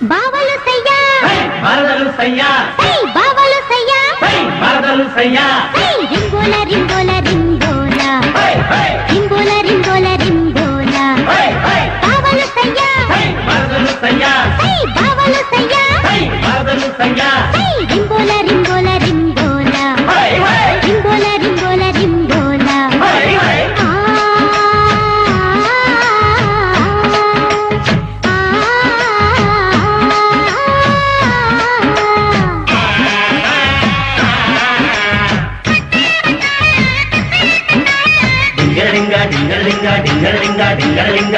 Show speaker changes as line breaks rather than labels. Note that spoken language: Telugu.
బావలు సయ్యా
మరదలు సయ్యా
బావలు సయ్యా
మరదలు సయ్యా
రింగోల రింగోల రింగోల రింగోల రింగోల రింగోల బావలు సయ్యా
మరదలు సయ్యా
బావలు సయ్యా
మరదలు సయ్యా
రింగోల రింగోల రింగోల రింగోల రింగోల రింగోల
డింగళింగ డింగళింగ డింగళింగ డింగళింగ